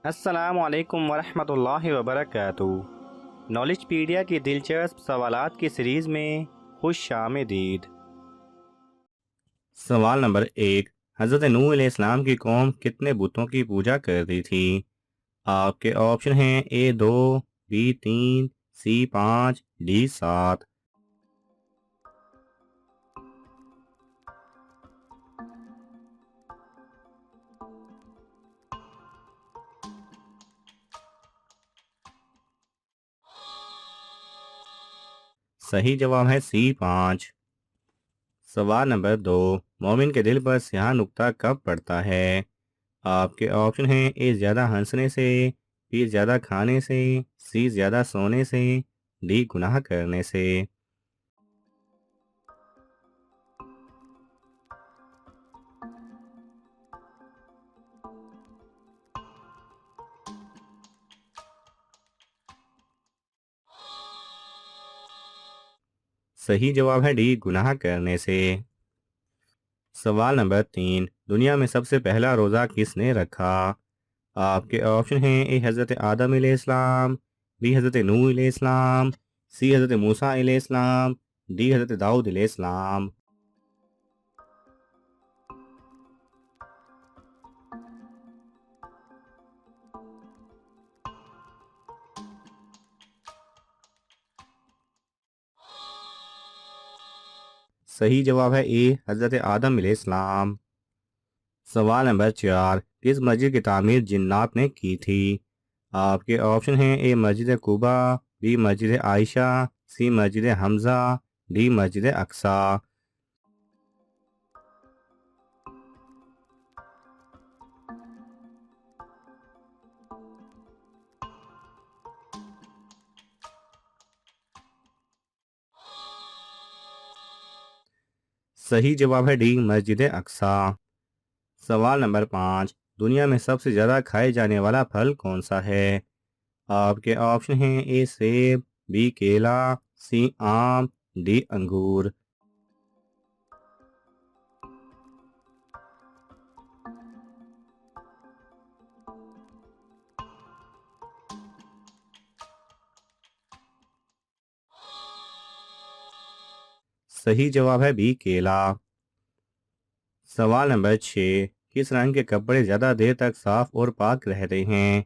अस्सलाम वालेकुम वरहमतुल्लाहि वबरकातुहू। नॉलेजपीडिया की दिलचस्प सवालात की सीरीज़ में खुश आमदीद। सवाल नंबर 1। हज़रत नूह अलैहिस्सलाम की कौम कितने बुतों की पूजा करती थी? आपके ऑप्शन हैं ए 2, बी 3, सी 5, डी 7। सही जवाब है सी 5। सवाल नंबर 2। मोमिन के दिल पर स्याह नुक्ता कब पड़ता है? आपके ऑप्शन हैं ए ज़्यादा हंसने से, बी ज़्यादा खाने से, सी ज़्यादा सोने से, डी गुनाह करने से। सही जवाब है डी गुनाह करने से। सवाल नंबर 3। दुनिया में सबसे पहला रोज़ा किसने रखा? आपके ऑप्शन हैं ए हज़रत आदम अलैहिस्सलाम, बी हज़रत नूह अलैहिस्सलाम, सी हज़रत मूसा अलैहिस्सलाम, डी हज़रत दाऊद अलैहिस्सलाम। सही जवाब है ए हज़रत आदम अलैहिस्सलाम। सवाल नंबर 4। किस मस्जिद की तामीर जिन्नात ने की थी? आपके ऑप्शन हैं ए मस्जिद कुबा, बी मस्जिद आयशा, सी मस्जिद हमज़ा, डी मस्जिद अक्सा। सही जवाब है डी मस्जिद अक्सा। सवाल नंबर 5। दुनिया में सबसे ज़्यादा खाए जाने वाला फल कौन सा है? आपके ऑप्शन हैं ए सेब, बी केला, सी आम, डी अंगूर। सही जवाब है बी केला। सवाल नंबर 6। किस रंग के कपड़े ज़्यादा देर तक साफ और पाक रहते हैं?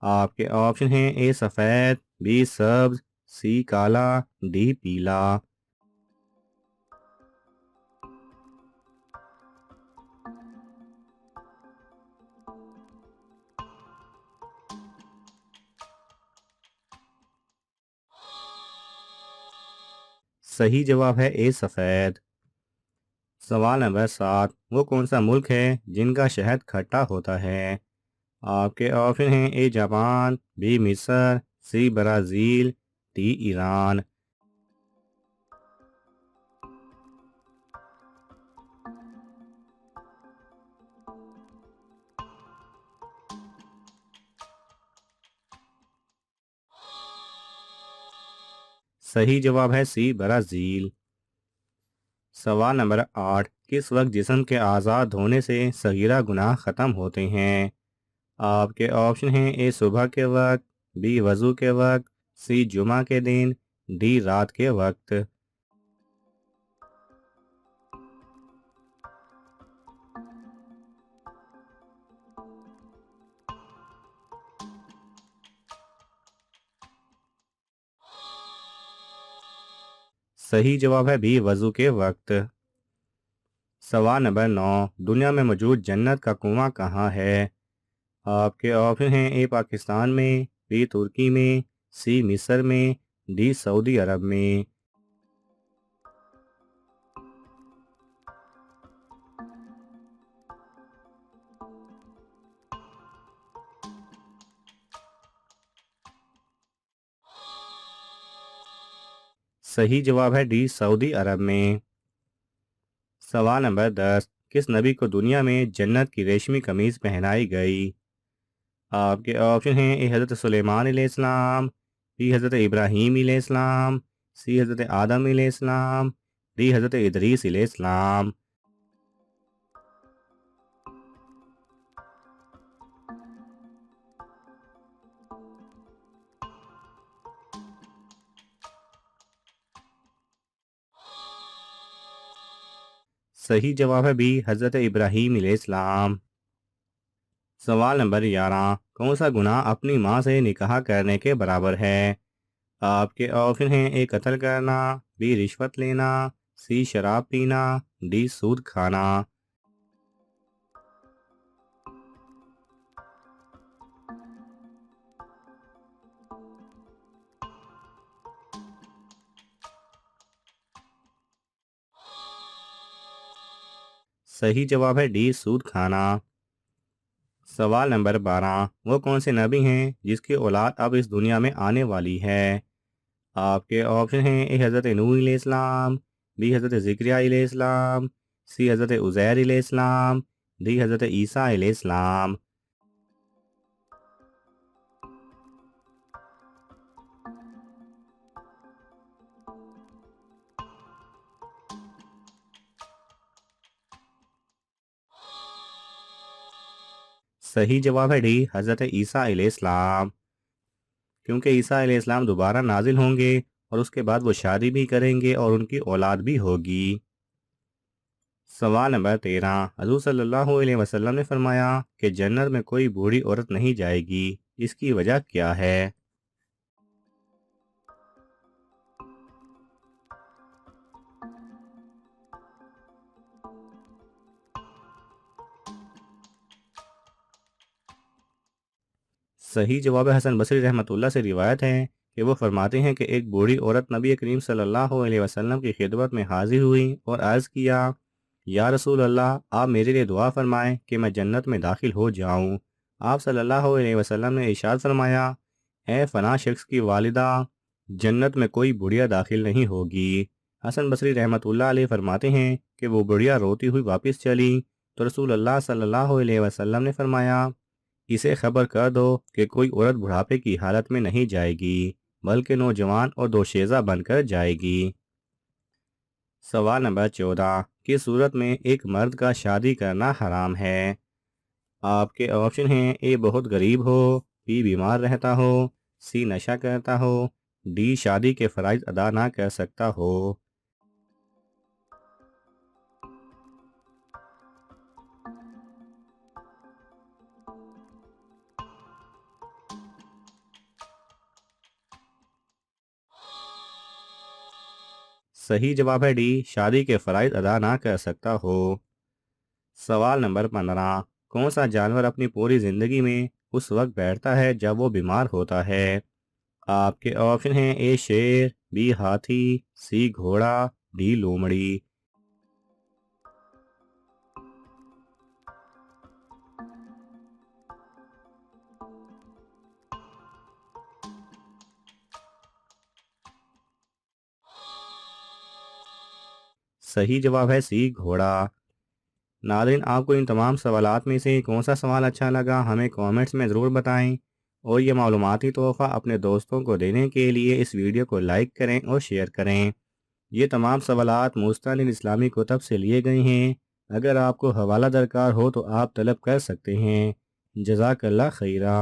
आपके ऑप्शन हैं ए सफ़ेद, बी सब्ज, सी काला, डी पीला। सही जवाब है ए सफ़ेद। सवाल नंबर 7। वो कौन सा मुल्क है जिनका शहद खट्टा होता है? आपके ऑप्शन हैं ए जापान, बी मिस्र, सी ब्राज़ील, डी ईरान। सही जवाब है सी ब्राज़ील। सवाल नंबर 8। किस वक्त जिस्म के आज़ाद होने से सगीरा गुनाह ख़त्म होते हैं? आपके ऑप्शन हैं ए सुबह के वक्त, बी वज़ू के वक्त, सी जुमा के दिन, डी रात के वक्त। सही जवाब है बी वज़ू के वक्त। सवाल नंबर 9। दुनिया में मौजूद जन्नत का कुआं कहाँ है? आपके ऑप्शन हैं ए पाकिस्तान में, बी तुर्की में, सी मिस्र में, डी सऊदी अरब में। सही जवाब है डी सऊदी अरब में। सवाल नंबर 10। किस नबी को दुनिया में जन्नत की रेशमी कमीज़ पहनाई गई? आपके ऑप्शन हैं ए हज़रत सुलेमान अलैहिस्सलाम, बी हज़रत इब्राहीम अलैहिस्सलाम, सी हज़रत आदम अलैहिस्सलाम, डी हज़रत इदरीस अलैहिस्सलाम। सही जवाब है बी हज़रत इब्राहीम अलैहिस्सलाम। सवाल नंबर 11, कौन सा गुनाह अपनी माँ से निकाह करने के बराबर है? आपके ऑप्शन हैं ए कत्ल करना, बी रिश्वत लेना, सी शराब पीना, डी सूद खाना। सही जवाब है डी सूद खाना। सवाल नंबर 12, वो कौन से नबी हैं जिसकी औलाद अब इस दुनिया में आने वाली है? आपके ऑप्शन हैं ए हज़रत नूह अलैहिस्सलाम, बी हज़रत ज़िकरिया अलैहिस्सलाम, सी हज़रत उज़ैर अलैहिस्सलाम, डी हज़रत ईसा अलैहिस्सलाम। सही जवाब है डी हज़रत ईसा अलैहिस्सलाम, क्योंकि ईसा अलैहिस्सलाम दोबारा नाजिल होंगे और उसके बाद वो शादी भी करेंगे और उनकी औलाद भी होगी। सवाल नंबर 13, हज़ूर सल्लल्लाहु अलैहि वसल्लम ने फरमाया कि जन्नत में कोई बूढ़ी औरत नहीं जाएगी, इसकी वजह क्या है? सही जवाब है हसन बसरी रहमतुल्लाह से रिवायत है कि वो फरमाते हैं कि एक बूढ़ी औरत नबी करीम सल्लल्लाहु अलैहि वसल्लम की खिदमत में हाजिर हुई और अर्ज़ किया, या रसूल अल्लाह, आप मेरे लिए दुआ फरमाएं कि मैं जन्नत में दाखिल हो जाऊं। आप सल्लल्लाहु अलैहि वसल्लम ने इरशाद फरमाया, ए फ़ना शख्स की वालिदा, जन्नत में कोई बुढ़िया दाखिल नहीं होगी। हसन बसरी रहमतुल्लाह अलैह फरमाते हैं कि वो बुढ़िया रोती हुई वापस चली तो रसूल अल्लाह सल्लल्लाहु अलैहि वसल्लम ने फरमाया, इसे खबर कर दो कि कोई औरत बुढ़ापे की हालत में नहीं जाएगी, बल्कि नौजवान और दोशीज़ा बनकर जाएगी। सवाल नंबर 14, किस सूरत में एक मर्द का शादी करना हराम है? आपके ऑप्शन हैं ए बहुत गरीब हो, बी बीमार रहता हो, सी नशा करता हो, डी शादी के फ़राइज़ अदा ना कर सकता हो। सही जवाब है डी शादी के फ़राइज़ अदा ना कर सकता हो। सवाल नंबर 15, कौन सा जानवर अपनी पूरी ज़िंदगी में उस वक्त बैठता है जब वो बीमार होता है? आपके ऑप्शन हैं ए शेर, बी हाथी, सी घोड़ा, डी लोमड़ी। सही जवाब है सी घोड़ा। नाज़रीन, आपको इन तमाम सवालात में से कौन सा सवाल अच्छा लगा हमें कमेंट्स में ज़रूर बताएं और ये मालूमाती तोहफ़ा अपने दोस्तों को देने के लिए इस वीडियो को लाइक करें और शेयर करें। ये तमाम सवालात मुस्तनिद इस्लामी कुतब से लिए गए हैं। अगर आपको हवाला दरकार हो तो आप तलब कर सकते हैं। जज़ाकल्लाह खैरा।